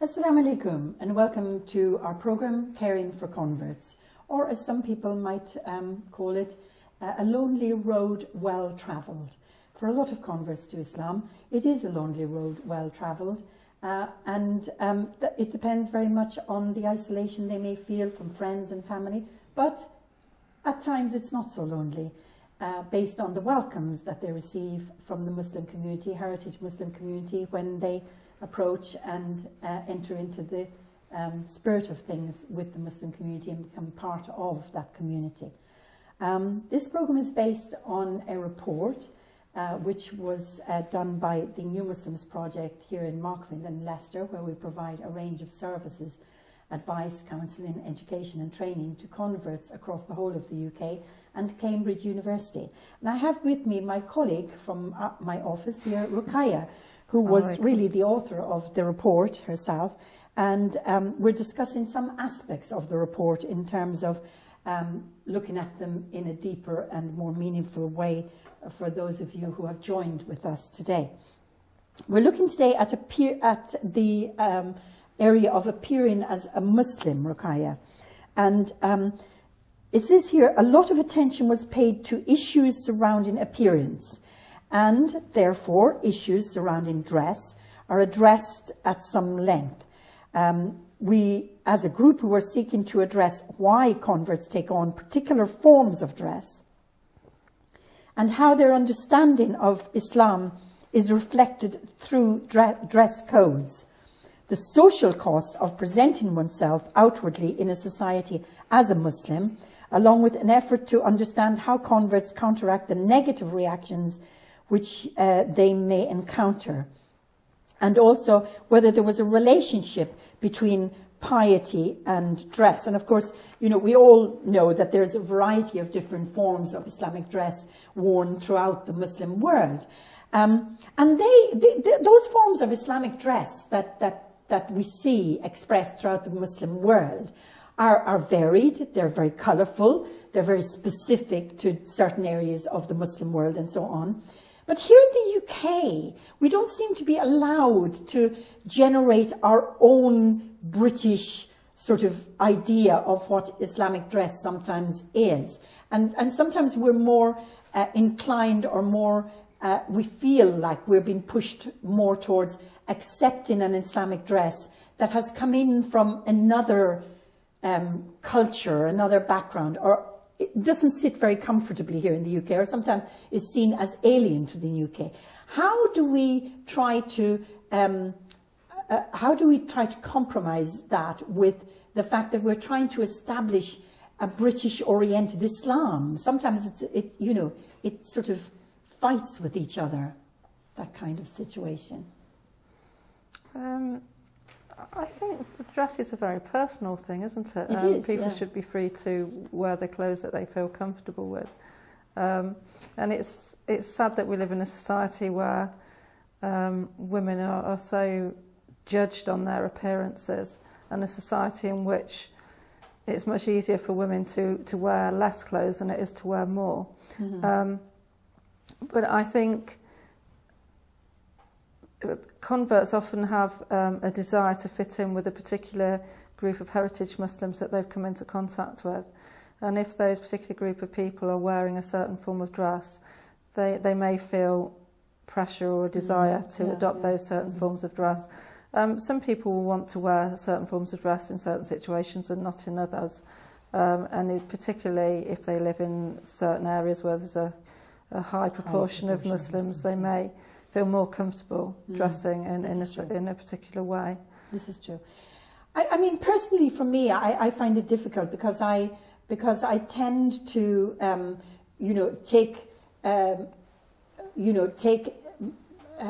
Assalamu alaikum and welcome to our program Caring for Converts, or as some people might call it, a lonely road well travelled. For a lot of converts to Islam, it is a lonely road well travelled, and it depends very much on the isolation they may feel from friends and family, but at times it's not so lonely, based on the welcomes that they receive from the Muslim community, heritage Muslim community, when they approach and enter into the spirit of things with the Muslim community and become part of that community. This program is based on a report which was done by the New Muslims Project here in Markfield and Leicester, where we provide a range of services, advice, counselling, education and training to converts across the whole of the UK and Cambridge University. And I have with me my colleague from my office here, Ruqayya, who was really the author of the report herself, and we're discussing some aspects of the report in terms of looking at them in a deeper and more meaningful way for those of you who have joined with us today. We're looking today at the area of appearing as a Muslim, Ruqayya, and it says here, a lot of attention was paid to issues surrounding appearance, and therefore issues surrounding dress are addressed at some length. We, as a group, were seeking to address why converts take on particular forms of dress and how their understanding of Islam is reflected through dress codes, the social costs of presenting oneself outwardly in a society as a Muslim, along with an effort to understand how converts counteract the negative reactions which they may encounter, and also whether there was a relationship between piety and dress. And of course, you know, we all know that there's a variety of different forms of Islamic dress worn throughout the Muslim world. And those forms of Islamic dress that we see expressed throughout the Muslim world are varied, they're very colourful, they're very specific to certain areas of the Muslim world and so on. But here in the UK, we don't seem to be allowed to generate our own British sort of idea of what Islamic dress sometimes is. And sometimes we're more inclined or more, we feel like we're being pushed more towards accepting an Islamic dress that has come in from another culture, another background, or it doesn't sit very comfortably here in the UK, or sometimes is seen as alien to the UK. How do we try to compromise that with the fact that we're trying to establish a British-oriented Islam? Sometimes it sort of fights with each other, that kind of situation. I think dress is a very personal thing, isn't it? It is, people yeah. should be free to wear the clothes that they feel comfortable with. And it's sad that we live in a society where women are so judged on their appearances, and a society in which it's much easier for women to wear less clothes than it is to wear more. Mm-hmm. But I think converts often have a desire to fit in with a particular group of heritage Muslims that they've come into contact with. And if those particular group of people are wearing a certain form of dress, they may feel pressure or a desire to adopt those certain forms of dress. Some people will want to wear certain forms of dress in certain situations and not in others. And particularly if they live in certain areas where there's a high proportion of Muslims, they may feel more comfortable dressing in a particular way. This is true. I mean, personally, for me, I find it difficult because I tend to, take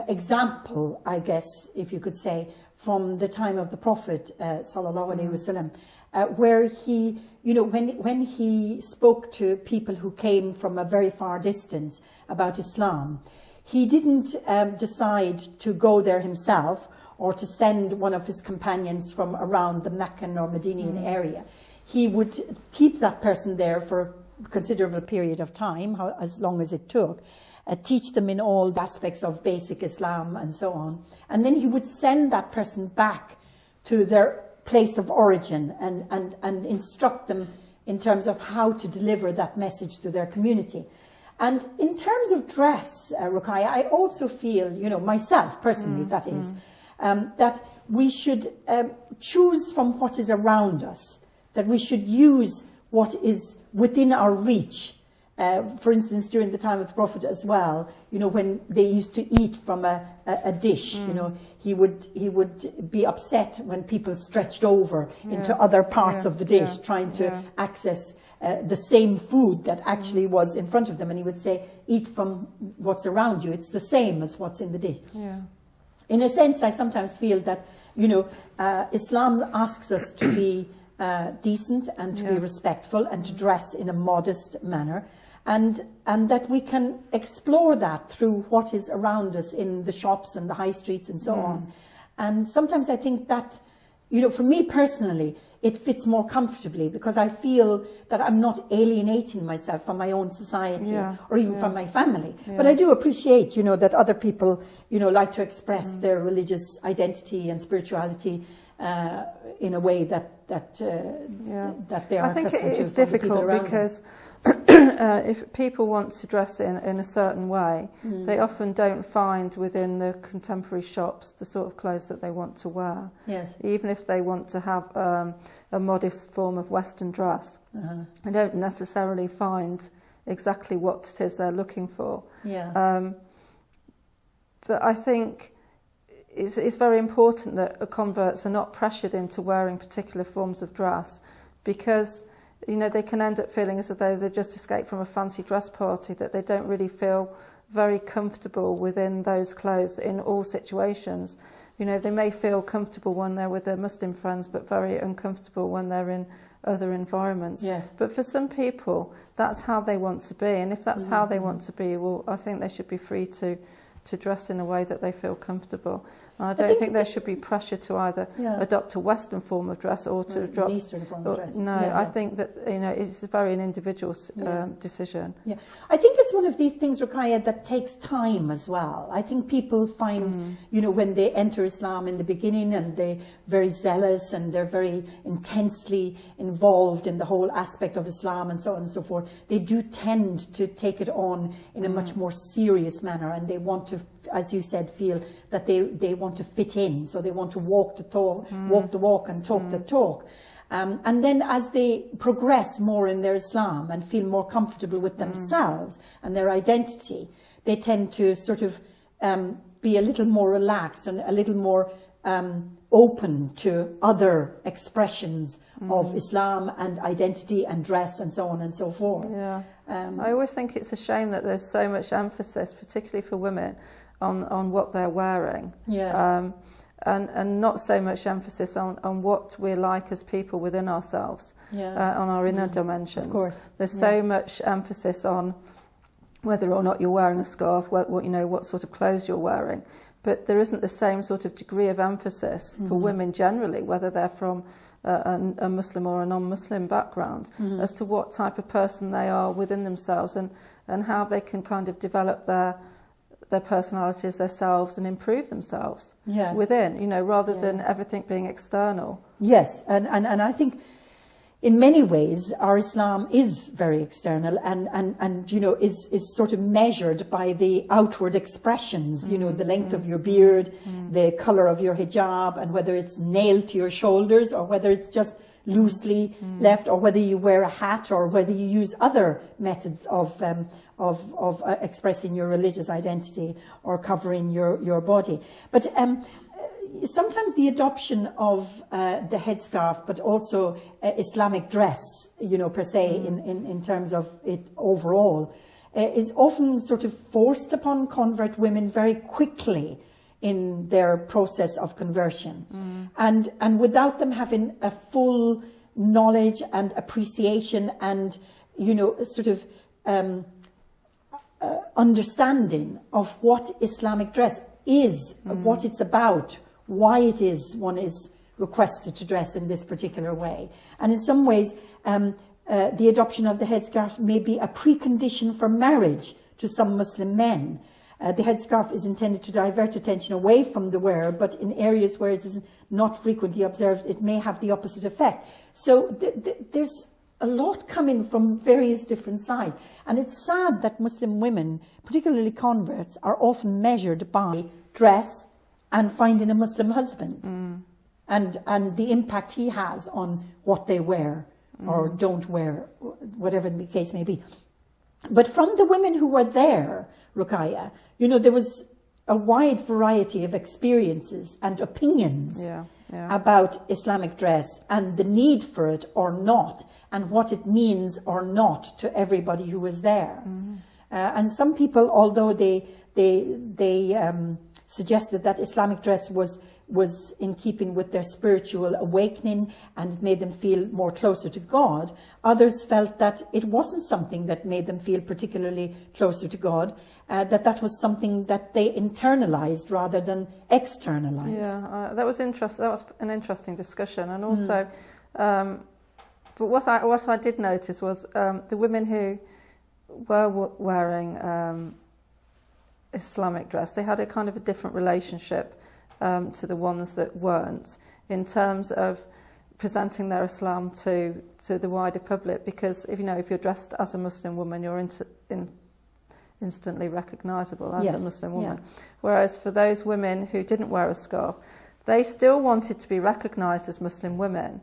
example, I guess, if you could say, from the time of the Prophet, sallallahu alaihi wasallam, where he, when he spoke to people who came from a very far distance about Islam, he didn't decide to go there himself or to send one of his companions from around the Meccan or Medinian area. He would keep that person there for a considerable period of time, as long as it took, teach them in all aspects of basic Islam and so on. And then he would send that person back to their place of origin and instruct them in terms of how to deliver that message to their community. And in terms of dress, Ruqayyah, I also feel, you know, myself personally, that is, that we should choose from what is around us, that we should use what is within our reach. For instance, during the time of the Prophet as well, you know, when they used to eat from a dish, you know, he would be upset when people stretched over into other parts of the dish, trying to access the same food that actually was in front of them. And he would say, eat from what's around you. It's the same as what's in the dish. Yeah. In a sense, I sometimes feel that, you know, Islam asks us to be decent and to be respectful and to dress in a modest manner, and that we can explore that through what is around us in the shops and the high streets and so on. And sometimes I think that, you know, for me personally, it fits more comfortably because I feel that I'm not alienating myself from my own society or even from my family. But I do appreciate, you know, that other people, you know, like to express their religious identity and spirituality in a way that they are. I think it is to difficult because if people want to dress in a certain way, they often don't find within the contemporary shops the sort of clothes that they want to wear. Yes. Even if they want to have a modest form of Western dress, they don't necessarily find exactly what it is they're looking for. Yeah. But I think it's very important that converts are not pressured into wearing particular forms of dress, because, you know, they can end up feeling as though they just escaped from a fancy dress party, that they don't really feel very comfortable within those clothes in all situations. You know, they may feel comfortable when they're with their Muslim friends, but very uncomfortable when they're in other environments. Yes. But for some people, that's how they want to be, and if that's how they want to be, well, I think they should be free to dress in a way that they feel comfortable. And I don't think there should be pressure to either adopt a Western form of dress or to adopt an Eastern form of dress. No, I think that, you know, it's very an individual decision. Yeah, I think it's one of these things, Ruqayyah, that takes time as well. I think people find, you know, when they enter Islam in the beginning and they're very zealous and they're very intensely involved in the whole aspect of Islam and so on and so forth, they do tend to take it on in a much more serious manner, and they want to, as you said, feel that they want to fit in, so they want to walk the talk, walk the walk and talk the talk. And then as they progress more in their Islam and feel more comfortable with themselves and their identity, they tend to sort of be a little more relaxed and a little more open to other expressions of Islam and identity and dress and so on and so forth. Yeah. I always think it's a shame that there's so much emphasis, particularly for women, on what they're wearing. Yeah. And not so much emphasis on what we're like as people within ourselves, on our inner dimensions. Of course. There's so much emphasis on whether or not you're wearing a scarf, what, you know, what sort of clothes you're wearing. But there isn't the same sort of degree of emphasis for women generally, whether they're from a Muslim or a non-Muslim background, as to what type of person they are within themselves and how they can kind of develop their personalities, themselves, and improve themselves within, you know, rather than everything being external. Yes, and I think in many ways our Islam is very external and you know, is sort of measured by the outward expressions, you know, the length of your beard, the colour of your hijab, and whether it's nailed to your shoulders or whether it's just loosely left, or whether you wear a hat, or whether you use other methods of expressing your religious identity or covering your body. But sometimes the adoption of the headscarf, but also Islamic dress, you know, per se, in terms of it overall, is often sort of forced upon convert women very quickly in their process of conversion, and without them having a full knowledge and appreciation and, you know, sort of understanding of what Islamic dress is, what it's about, why it is one is requested to dress in this particular way. And in some ways, the adoption of the headscarf may be a precondition for marriage to some Muslim men. The headscarf is intended to divert attention away from the wearer, but in areas where it is not frequently observed, it may have the opposite effect. So there's a lot coming from various different sides. And it's sad that Muslim women, particularly converts, are often measured by dress and finding a Muslim husband and the impact he has on what they wear or don't wear, whatever the case may be. But from the women who were there, Ruqayya, you know, there was a wide variety of experiences and opinions about Islamic dress and the need for it or not, and what it means or not to everybody who was there. And some people, although they suggested that Islamic dress was in keeping with their spiritual awakening and it made them feel more closer to God, others felt that it wasn't something that made them feel particularly closer to God, that was something that they internalized rather than externalized. Yeah, that was interesting. That was an interesting discussion, and also, but what I did notice was the women who were wearing Islamic dress, they had a kind of a different relationship to the ones that weren't, in terms of presenting their Islam to the wider public, because if you're dressed as a Muslim woman, you're instantly recognisable as a Muslim woman. Whereas for those women who didn't wear a scarf, they still wanted to be recognised as Muslim women,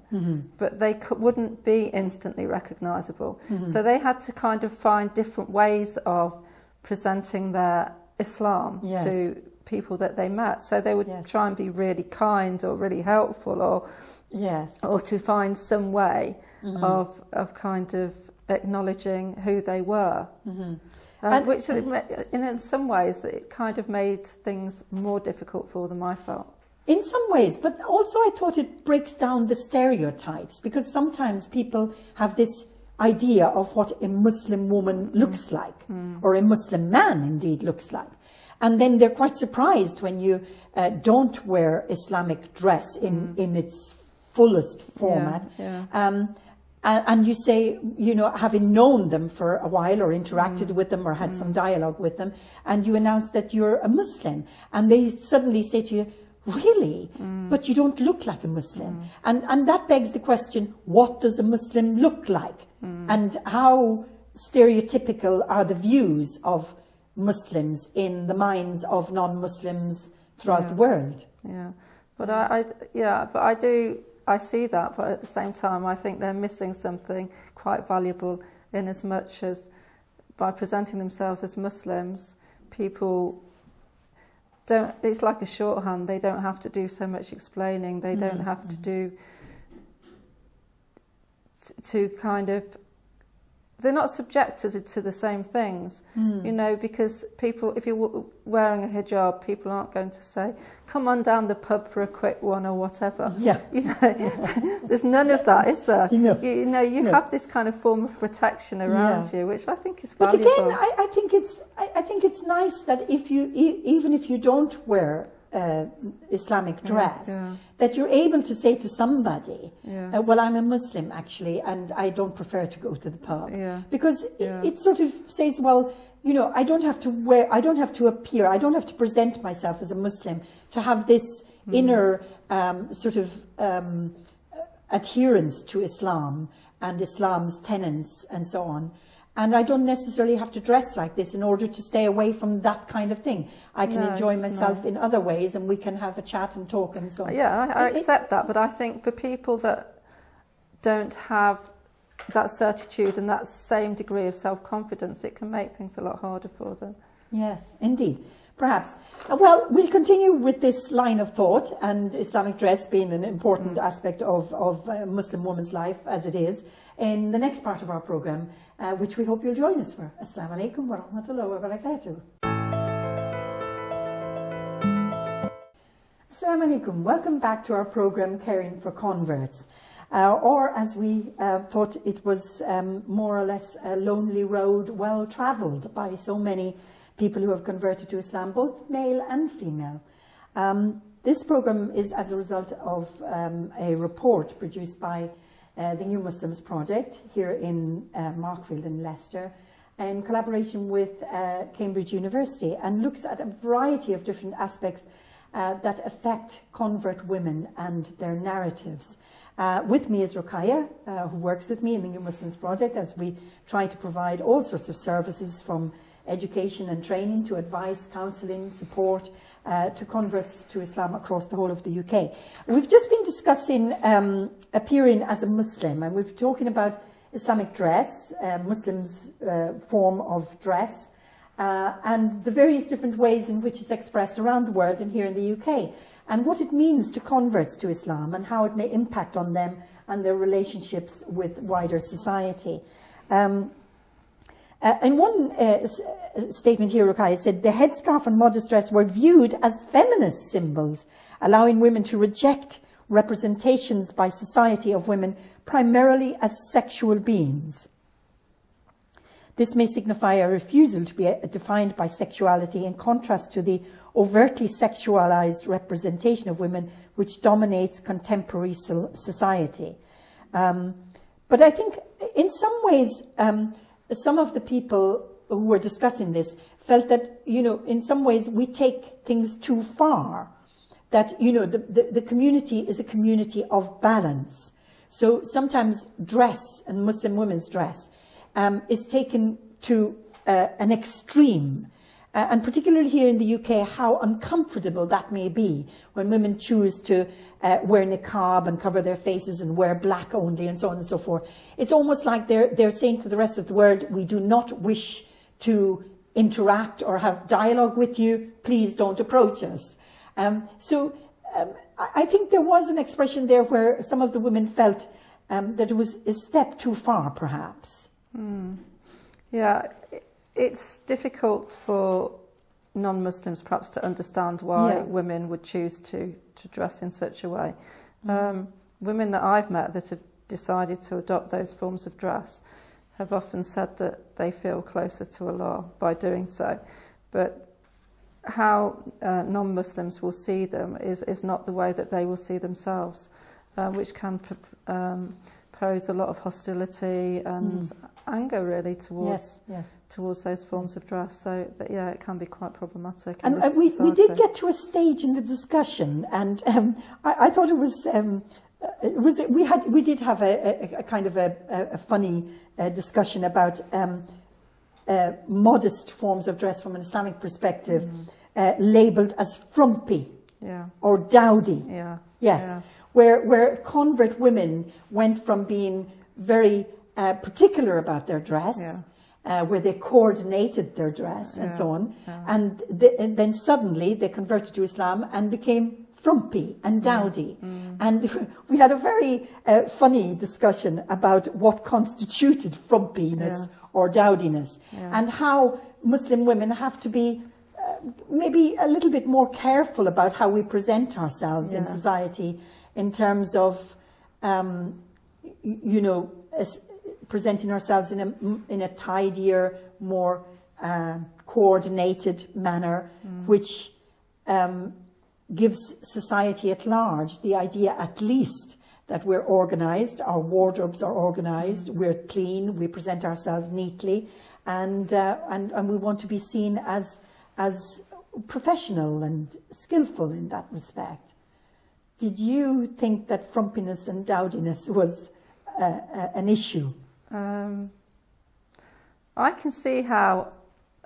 but they wouldn't be instantly recognisable. So they had to kind of find different ways of presenting their Islam to people that they met. So they would try and be really kind or really helpful, or to find some way of kind of acknowledging who they were. Which in some ways it kind of made things more difficult for them, I felt. In some ways, but also I thought it breaks down the stereotypes, because sometimes people have this idea of what a Muslim woman looks like, or a Muslim man indeed looks like. And then they're quite surprised when you don't wear Islamic dress in its fullest format. And you say, having known them for a while or interacted with them or had some dialogue with them, and you announce that you're a Muslim, and they suddenly say to you, really? But you don't look like a Muslim. And that begs the question, what does a Muslim look like? And how stereotypical are the views of Muslims in the minds of non-Muslims throughout the world? But I see that, but at the same time I think they're missing something quite valuable, in as much as by presenting themselves as Muslims, people don't, it's like a shorthand, they don't have to do so much explaining, they don't have to do, to kind of, they're not subjected to the same things, because people, if you're wearing a hijab, people aren't going to say, come on down the pub for a quick one or whatever. There's none of that, is there? You have this kind of form of protection around you, which I think is valuable. But again, I think it's nice that even if you don't wear Islamic dress, that you're able to say to somebody, well, I'm a Muslim actually, and I don't prefer to go to the pub, because it sort of says, well, I don't have to wear, I don't have to appear, I don't have to present myself as a Muslim to have this inner sort of adherence to Islam and Islam's tenets and so on. And I don't necessarily have to dress like this in order to stay away from that kind of thing. I can enjoy myself in other ways, and we can have a chat and talk and so on. Yeah, I accept that, but I think for people that don't have that certitude and that same degree of self-confidence, it can make things a lot harder for them. Yes, indeed. Perhaps. Well, we'll continue with this line of thought, and Islamic dress being an important aspect of a Muslim woman's life, as it is, in the next part of our programme, which we hope you'll join us for. Assalamu alaikum wa rahmatullahi wa barakatuh. Assalamu alaikum. Welcome back to our programme, Caring for Converts. Or, as we thought, it was more or less a lonely road, well travelled by so many people who have converted to Islam, both male and female. This programme is as a result of a report produced by the New Muslims Project here in Markfield in Leicester, in collaboration with Cambridge University, and looks at a variety of different aspects that affect convert women and their narratives. With me is Ruqayya, who works with me in the New Muslims Project, as we try to provide all sorts of services, from education and training to advice, counselling, support to converts to Islam across the whole of the UK. We've just been discussing appearing as a Muslim, and we've been talking about Islamic dress, Muslims' form of dress, and the various different ways in which it's expressed around the world and here in the UK, and what it means to converts to Islam and how it may impact on them and their relationships with wider society. In one statement here, Ruqayya said, the headscarf and modest dress were viewed as feminist symbols, allowing women to reject representations by society of women primarily as sexual beings. This may signify a refusal to be defined by sexuality, in contrast to the overtly sexualized representation of women which dominates contemporary society. But I think in some ways, some of the people who were discussing this felt that, you know, in some ways we take things too far. That, you know, the community is a community of balance. So sometimes dress, and Muslim women's dress, is taken to an extreme. And particularly here in the UK, how uncomfortable that may be when women choose to wear niqab and cover their faces and wear black only and so on and so forth. It's almost like they're saying to the rest of the world, we do not wish to interact or have dialogue with you. Please don't approach us. I think there was an expression there where some of the women felt that it was a step too far, perhaps. Yeah, it's difficult for non-Muslims perhaps to understand why women would choose to dress in such a way. Women that I've met that have decided to adopt those forms of dress have often said that they feel closer to Allah by doing so. But how non-Muslims will see them is not the way that they will see themselves, which can pose a lot of hostility and anger, really, towards those forms of dress. So that, yeah, it can be quite problematic. And we did get to a stage in the discussion, and I thought it was we did have a kind of a funny discussion about modest forms of dress from an Islamic perspective, labelled as frumpy or dowdy. Where convert women went from being very particular about their dress, where they coordinated their dress and so on, and then suddenly they converted to Islam and became frumpy and dowdy. And we had a very funny discussion about what constituted frumpiness or dowdiness, and how Muslim women have to be maybe a little bit more careful about how we present ourselves in society, in terms of, you know, presenting ourselves in a tidier, more coordinated manner, which gives society at large the idea, at least, that we're organised, our wardrobes are organised, we're clean, we present ourselves neatly, and we want to be seen as professional and skillful in that respect. Did you think that frumpiness and dowdiness was an issue? I can see how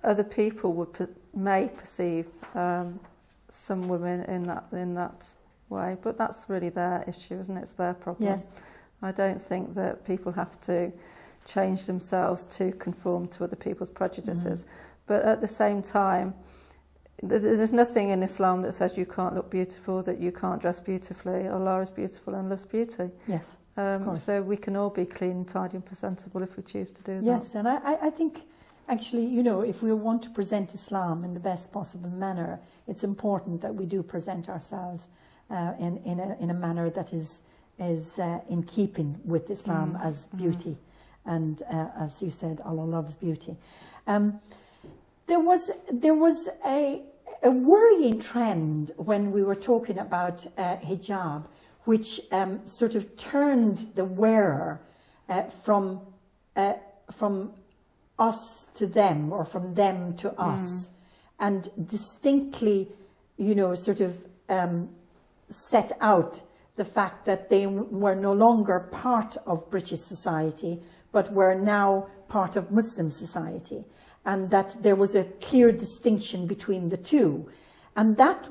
other people may perceive some women in that way, but that's really their issue, isn't it? It's their problem. Yes. I don't think that people have to change themselves to conform to other people's prejudices. But at the same time, there's nothing in Islam that says you can't look beautiful, that you can't dress beautifully. Allah is beautiful and loves beauty. Yes. So we can all be clean, tidy and presentable if we choose to do that. Yes, and I think actually, you know, if we want to present Islam in the best possible manner, it's important that we do present ourselves in a manner that is in keeping with Islam as beauty. And as you said, Allah loves beauty. There was a worrying trend when we were talking about hijab, which sort of turned the wearer from us to them or from them to us, and distinctly, you know, sort of set out the fact that they were no longer part of British society, but were now part of Muslim society, and that there was a clear distinction between the two. And that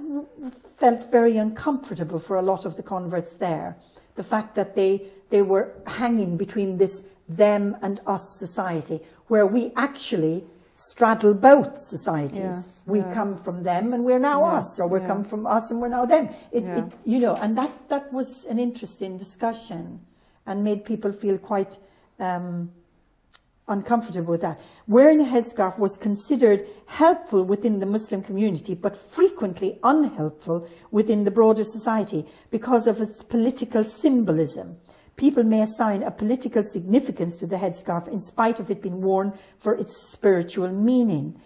felt very uncomfortable for a lot of the converts there. The fact that they were hanging between this them and us society, where we actually straddle both societies. Yes, we come from them and we're now us, or we come from us and we're now them. You know, and that was an interesting discussion and made people feel quite uncomfortable with that. Wearing a headscarf was considered helpful within the Muslim community, but frequently unhelpful within the broader society because of its political symbolism. People may assign a political significance to the headscarf in spite of it being worn for its spiritual meaning.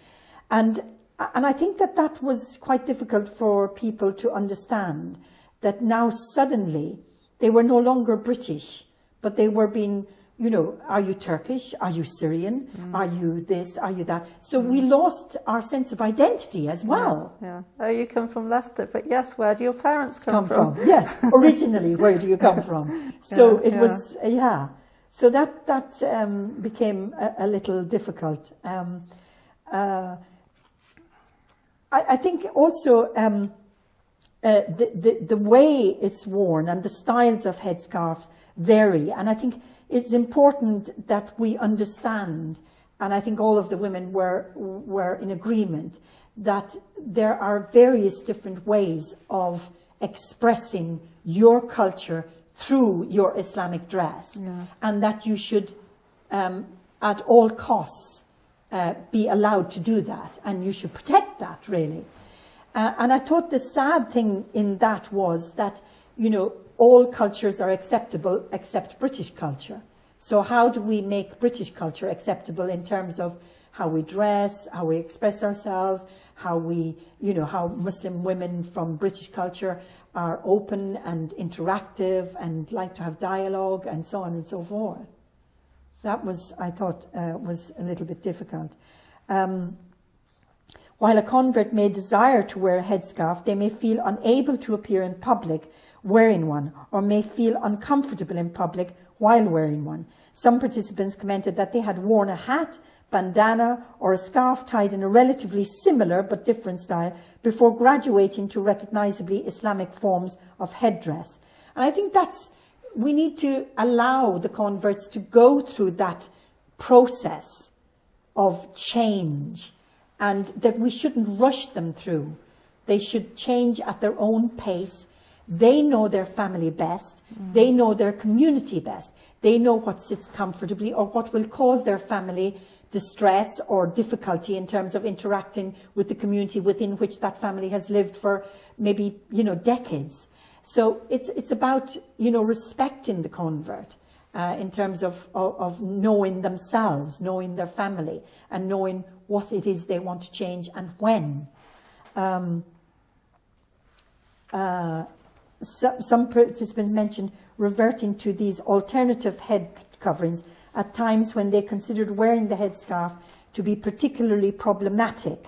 And I think that was quite difficult for people to understand, that now suddenly they were no longer British, but they were being, you know, are you Turkish? Are you Syrian? Are you this? Are you that? So we lost our sense of identity as well. Yeah. Oh, you come from Leicester, but yes, where do your parents come from? Yes, originally, where do you come from? So it was, So that became a little difficult. I think also the way it's worn and the styles of headscarves vary. And I think it's important that we understand, and I think all of the women were in agreement, that there are various different ways of expressing your culture through your Islamic dress. Yes. And that you should, at all costs, be allowed to do that. And you should protect that, really. And I thought the sad thing in that was that, you know, all cultures are acceptable except British culture. So how do we make British culture acceptable in terms of how we dress, how we express ourselves, how we, you know, how Muslim women from British culture are open and interactive and like to have dialogue and so on and so forth. So that was, I thought, was a little bit difficult. While a convert may desire to wear a headscarf, they may feel unable to appear in public wearing one, or may feel uncomfortable in public while wearing one. Some participants commented that they had worn a hat, bandana, or a scarf tied in a relatively similar but different style before graduating to recognizably Islamic forms of headdress. And I think we need to allow the converts to go through that process of change, and that we shouldn't rush them through. They should change at their own pace. They know their family best. They know their community best. They know what sits comfortably or what will cause their family distress or difficulty in terms of interacting with the community within which that family has lived for maybe, you know, decades. So it's about, you know, respecting the convert in terms of knowing themselves, knowing their family, and knowing what it is they want to change and when. Some participants mentioned reverting to these alternative head coverings at times when they considered wearing the headscarf to be particularly problematic.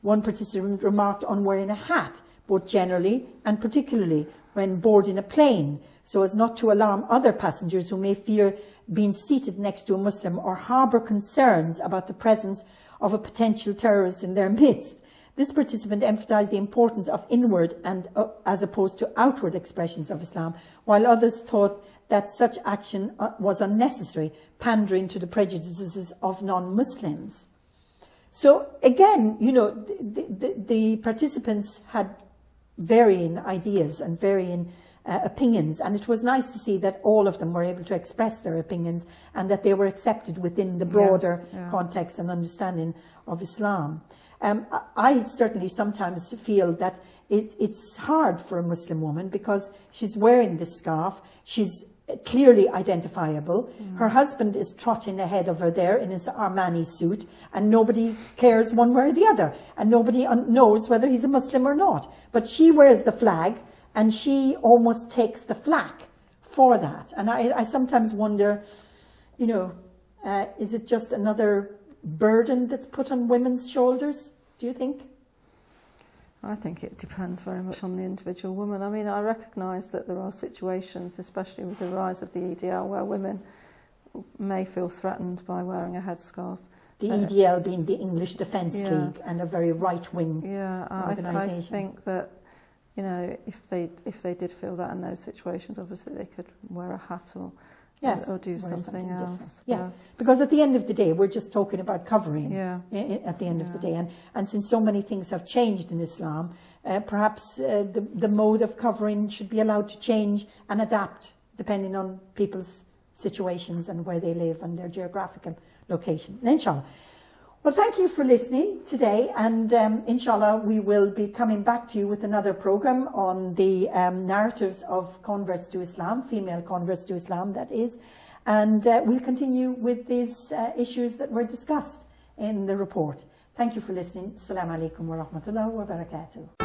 One participant remarked on wearing a hat, both generally and particularly when boarding a plane, so as not to alarm other passengers who may fear being seated next to a Muslim or harbour concerns about the presence of a potential terrorist in their midst. This participant emphasised the importance of inward and as opposed to outward expressions of Islam, while others thought that such action was unnecessary, pandering to the prejudices of non-Muslims. So again, you know, the participants had varying ideas and varying opinions, and it was nice to see that all of them were able to express their opinions and that they were accepted within the broader context and understanding of Islam. I certainly sometimes feel that it's hard for a Muslim woman because she's wearing this scarf, she's clearly identifiable, her husband is trotting ahead of her there in his Armani suit, and nobody cares one way or the other, and nobody knows whether he's a Muslim or not. But she wears the flag, and she almost takes the flak for that. And I sometimes wonder, you know, is it just another burden that's put on women's shoulders, do you think? I think it depends very much on the individual woman. I mean, I recognise that there are situations, especially with the rise of the EDL, where women may feel threatened by wearing a headscarf. The EDL being the English Defence League, and a very right-wing organisation. I think that, you know, if they did feel that in those situations, obviously they could wear a hat or do something else. Yeah, because at the end of the day, we're just talking about covering at the end of the day. And since so many things have changed in Islam, perhaps the mode of covering should be allowed to change and adapt depending on people's situations and where they live and their geographical location. Inshallah. Well, thank you for listening today, and inshallah we will be coming back to you with another program on the narratives of converts to Islam, female converts to Islam, that is, and we'll continue with these issues that were discussed in the report. Thank you for listening. Assalamu alaikum wa rahmatullahi wa barakatuh.